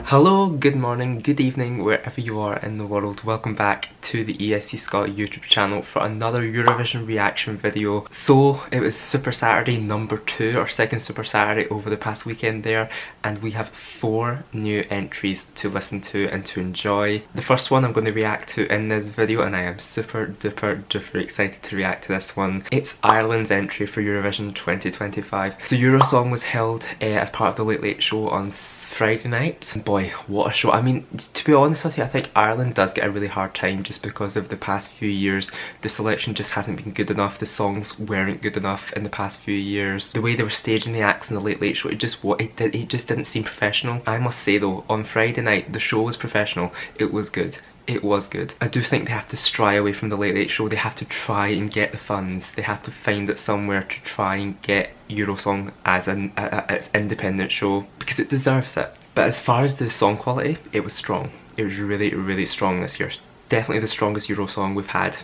Hello, good morning, good evening, wherever you are in the world. Welcome back to the ESC Scot YouTube channel for another Eurovision reaction video. So, it was Super Saturday number 2, or second Super Saturday over the past weekend there, and we have 4 new entries to listen to and to enjoy. The first one I'm going to react to in this video, and I am super duper excited to react to this one. It's Ireland's entry for Eurovision 2025. So Eurosong was held as part of the Late Late Show on Friday night. And boy, what a show. I mean, to be honest with you, I think Ireland does get a really hard time just because of the past few years. The selection just hasn't been good enough, the songs weren't good enough in the past few years. The way they were staging the acts in the Late Late Show, it just didn't seem professional. I must say though, on Friday night, the show was professional, it was good. It was good. I do think they have to stray away from the Late Late Show. They have to try and get the funds. They have to find it somewhere to try and get Eurosong as its independent show, because it deserves it. But as far as the song quality, it was strong. It was really strong this year. Definitely the strongest Eurosong we've had,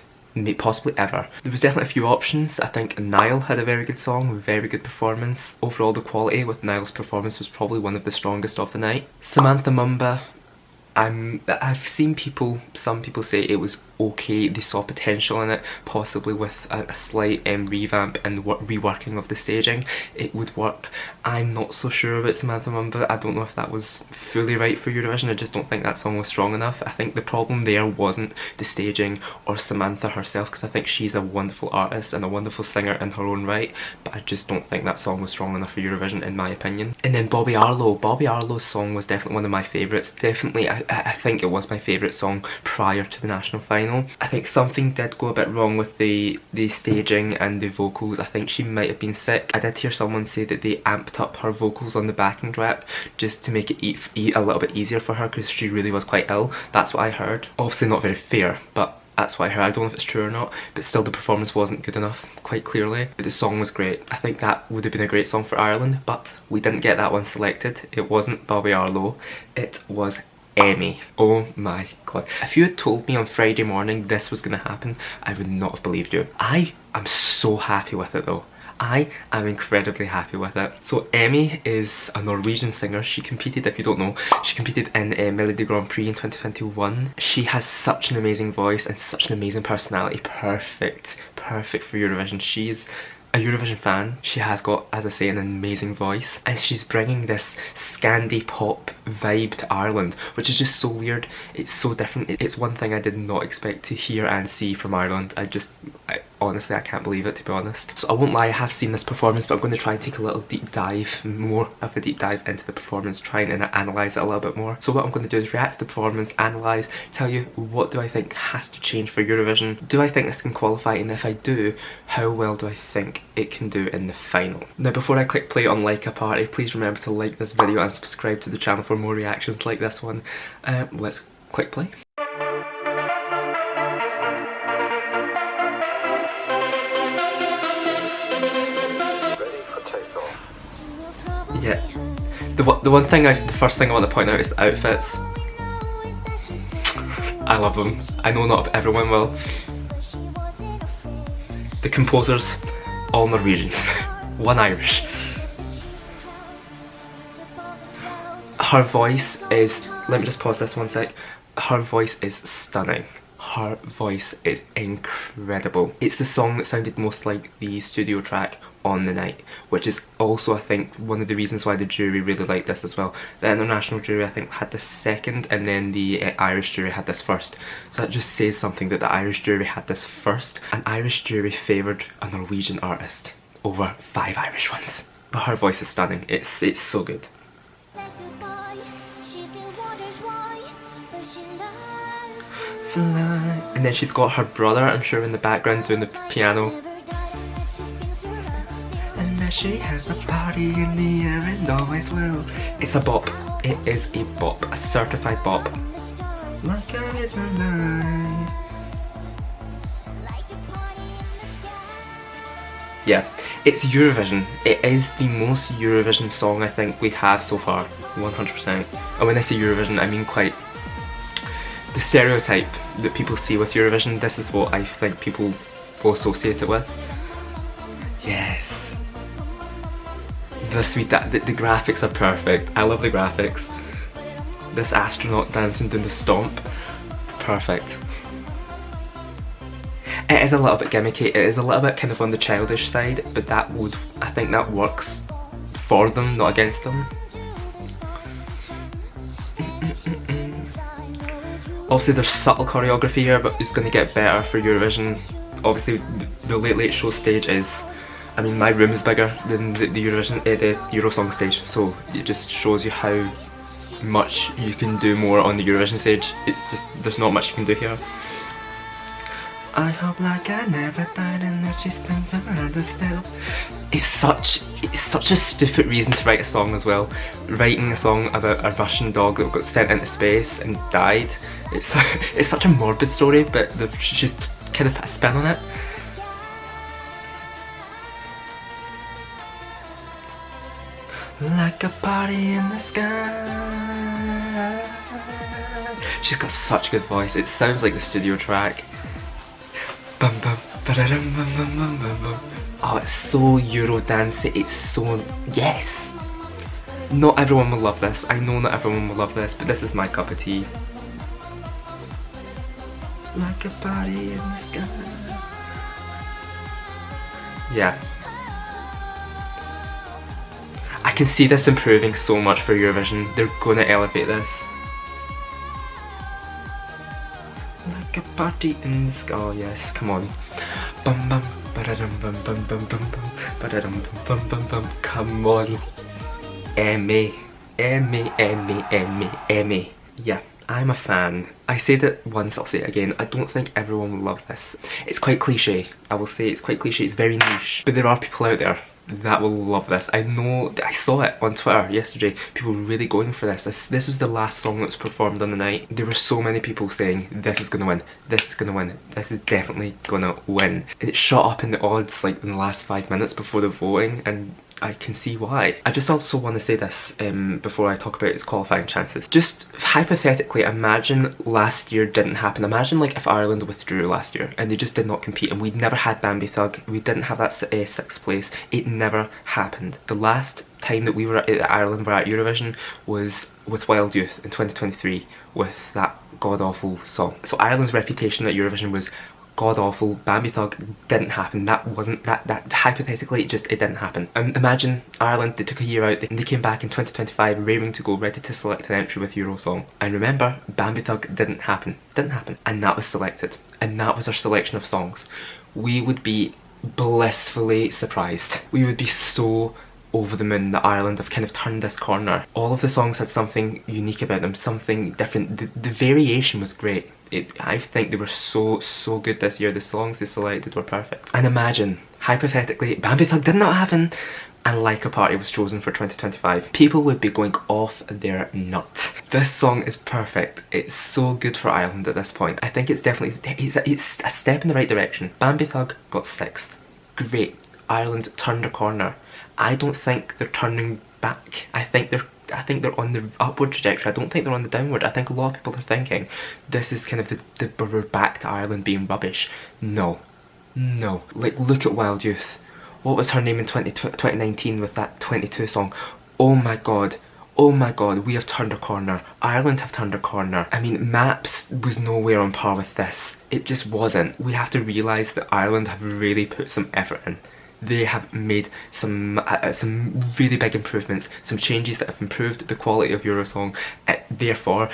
possibly ever. There was definitely a few options. I think Niall had a very good song, very good performance. Overall, the quality with Niall's performance was probably one of the strongest of the night. Samantha Mumba, I've seen some people say it was okay, they saw potential in it, possibly with a slight revamp and reworking of the staging, it would work. I'm not so sure about Samantha Mumba. I don't know if that was fully right for Eurovision. I just don't think that song was strong enough. I think the problem there wasn't the staging or Samantha herself, because I think she's a wonderful artist and a wonderful singer in her own right, but I just don't think that song was strong enough for Eurovision in my opinion. And then Bobby Arlo. Bobby Arlo's song was definitely one of my favourites. Definitely, I think it was my favourite song prior to the national final. I think something did go a bit wrong with the staging and the vocals. I think she might have been sick. I did hear someone say that they amped up her vocals on the backing track just to make it a little bit easier for her, because she really was quite ill. That's what I heard. Obviously not very fair, but that's what I heard. I don't know if it's true or not, but still the performance wasn't good enough, quite clearly. But the song was great. I think that would have been a great song for Ireland, but we didn't get that one selected. It wasn't Bobby Arlo, it was Emmy. Oh my god. If you had told me on Friday morning this was going to happen, I would not have believed you. I am so happy with it though. I am incredibly happy with it. So Emmy is a Norwegian singer. She competed, if you don't know, she competed in Melodi Grand Prix in 2021. She has such an amazing voice and such an amazing personality. Perfect for Eurovision. She is a Eurovision fan. She has got, as I say, an amazing voice, and she's bringing this Scandi pop vibe to Ireland, which is just so weird. It's so different. It's one thing I did not expect to hear and see from Ireland. Honestly, I can't believe it, to be honest. So I won't lie, I have seen this performance, but I'm going to try and take a little deep dive, more of a deep dive into the performance, try and analyse it a little bit more. So what I'm going to do is react to the performance, analyse, tell you what do I think has to change for Eurovision. Do I think this can qualify, and if I do, how well do I think it can do in the final? Now before I click play on Laika Party, please remember to like this video and subscribe to the channel for more reactions like this one. Let's click play. Yeah, the first thing I want to point out is the outfits. I love them. I know not everyone will. The composers, all Norwegian, one Irish. Her voice is, let me just pause this one sec. Her voice is stunning. Her voice is incredible. It's the song that sounded most like the studio track on the night, which is also, I think, one of the reasons why the jury really liked this as well. The international jury, I think, had this second, and then the Irish jury had this first. So that just says something, that the Irish jury had this first. An Irish jury favoured a Norwegian artist over 5 Irish ones. But her voice is stunning. It's so good. And then she's got her brother, I'm sure, in the background doing the piano. And now she has a party in the air and always will. It's a bop. It is a bop. A certified bop. Laika is alive. Yeah, it's Eurovision. It is the most Eurovision song I think we have so far. 100%. And when I say Eurovision, I mean quite the stereotype that people see with Eurovision. This is what I think people will associate it with. Yes. The graphics are perfect. I love the graphics. This astronaut dancing doing the stomp. Perfect. It is a little bit gimmicky, it is a little bit kind of on the childish side, but that would, I think that works for them, not against them. Obviously there's subtle choreography here, but it's going to get better for Eurovision. Obviously the Late Late Show stage is, I mean, my room is bigger than the Eurovision, the Eurosong stage, so it just shows you how much you can do more on the Eurovision stage. It's just, there's not much you can do here. I hope like I never died and that she stands around the still. It's such a stupid reason to write a song as well. Writing a song about a Russian dog that got sent into space and died. It's such a morbid story, but she's kind of put a spin on it. Like a party in the sky. She's got such a good voice. It sounds like the studio track. Bum bum ba-da-dum bum bum bum bum bum. Oh, it's so Euro dancey. It's so, yes. Not everyone will love this. I know not everyone will love this, but this is my cup of tea. Like a party in the sky. Yeah. I can see this improving so much for Eurovision. They're gonna elevate this. Like a party in the sky. Oh yes, come on. Bum bum ba-da-dum bum bum bum bum bum ba-da-dum bum bum bum bum. Come on. Emmy. Emmy, Emmy, Emmy, Emmy. Yeah, I'm a fan. I said it once, I'll say it again. I don't think everyone will love this. It's quite cliche. I will say it's quite cliche. It's very niche. But there are people out there that will love this. I know, I saw it on Twitter yesterday, people were really going for this. This was the last song that was performed on the night. There were so many people saying, this is gonna win, this is gonna win, this is definitely gonna win. And it shot up in the odds like in the last 5 minutes before the voting, and I can see why. I just also want to say this before I talk about its qualifying chances. Just hypothetically, imagine last year didn't happen. Imagine like if Ireland withdrew last year and they just did not compete and we'd never had Bambi Thug, we didn't have that 6th place, it never happened. The last time that we were at Ireland were at Eurovision was with Wild Youth in 2023 with that god-awful song. So Ireland's reputation at Eurovision was god awful. Bambi Thug didn't happen. That wasn't that hypothetically it didn't happen. And imagine Ireland, they took a year out and they came back in 2025 raring to go, ready to select an entry with Eurosong. And remember, Bambi Thug didn't happen. And that was selected. And that was our selection of songs. We would be blissfully surprised. We would be so over the moon that Ireland have kind of turned this corner. All of the songs had something unique about them, something different. The variation was great. I think they were so good this year. The songs they selected were perfect. And imagine, hypothetically, Bambi Thug did not happen and Laika Party was chosen for 2025. People would be going off their nut. This song is perfect. It's so good for Ireland at this point. I think it's definitely, it's a step in the right direction. Bambi Thug got 6th. Great. Ireland turned a corner. I don't think they're turning back. I think they're on the upward trajectory. I don't think they're on the downward. I think a lot of people are thinking this is kind of we're back to Ireland being rubbish. No. No. Like, look at Wild Youth. What was her name in 2019 with that 22 song? Oh my god. Oh my god, we have turned a corner. Ireland have turned a corner. I mean, Maps was nowhere on par with this. It just wasn't. We have to realise that Ireland have really put some effort in. They have made some really big improvements, some changes that have improved the quality of Eurosong. Therefore,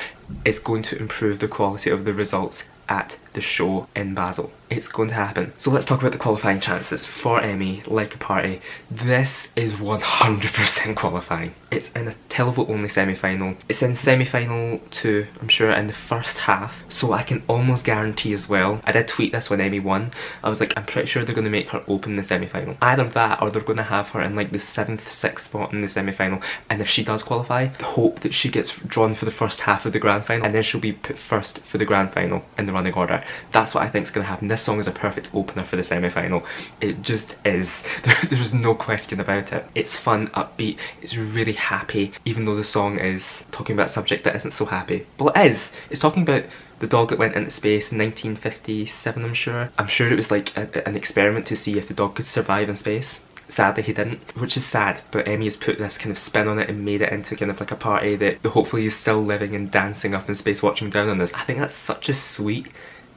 it's going to improve the quality of the results at the show in Basel. It's going to happen. So let's talk about the qualifying chances for Emmy, Laika Party. This is 100% qualifying. It's in a televote only semi-final. It's in semi-final 2, I'm sure, in the first half. So I can almost guarantee as well. I did tweet this when Emmy won. I was like, I'm pretty sure they're going to make her open the semi-final. Either that or they're going to have her in like the 7th, 6th spot in the semi-final. And if she does qualify, the hope that she gets drawn for the first half of the grand final and then she'll be put first for the grand final in the running order. That's what I think is going to happen. This song is a perfect opener for the semi-final. It just is. There's no question about it. It's fun, upbeat, it's really happy, even though the song is talking about a subject that isn't so happy. Well, it is. It's talking about the dog that went into space in 1957, I'm sure. I'm sure it was like an experiment to see if the dog could survive in space. sadly he didn't, which is sad, but Emmy has put this kind of spin on it and made it into kind of like a party that hopefully is still living and dancing up in space watching down on this. I think that's such a sweet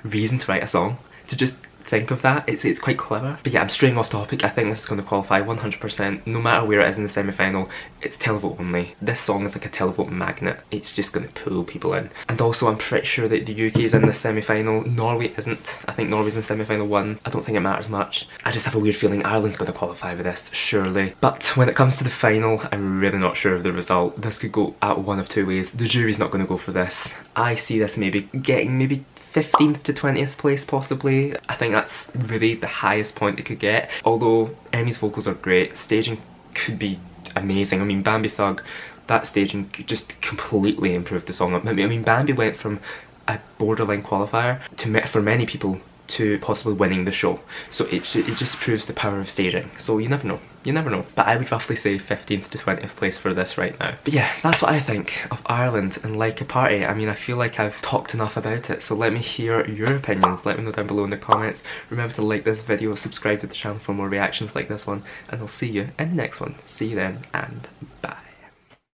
reason to write a song, to just think of that. It's quite clever. But yeah, I'm straying off topic. I think this is going to qualify 100%. No matter where it is in the semi-final, it's televote only. This song is like a televote magnet. It's just going to pull people in. And also I'm pretty sure that the UK is in the semi-final. Norway isn't. I think Norway's in semi-final 1. I don't think it matters much. I just have a weird feeling Ireland's going to qualify with this, surely. But when it comes to the final, I'm really not sure of the result. This could go out one of two ways. The jury's not going to go for this. I see this maybe getting 15th to 20th place possibly. I think that's really the highest point it could get. Although Emmy's vocals are great, staging could be amazing. I mean, Bambi Thug, that staging could just completely improve the song. I mean, Bambi went from a borderline qualifier to, for many people, to possibly winning the show. So it just proves the power of staging. So you never know. You never know. But I would roughly say 15th to 20th place for this right now. But yeah, that's what I think of Ireland and Laika Party. I mean, I feel like I've talked enough about it, so let me hear your opinions. Let me know down below in the comments. Remember to like this video, subscribe to the channel for more reactions like this one, and I'll see you in the next one. See you then, and bye.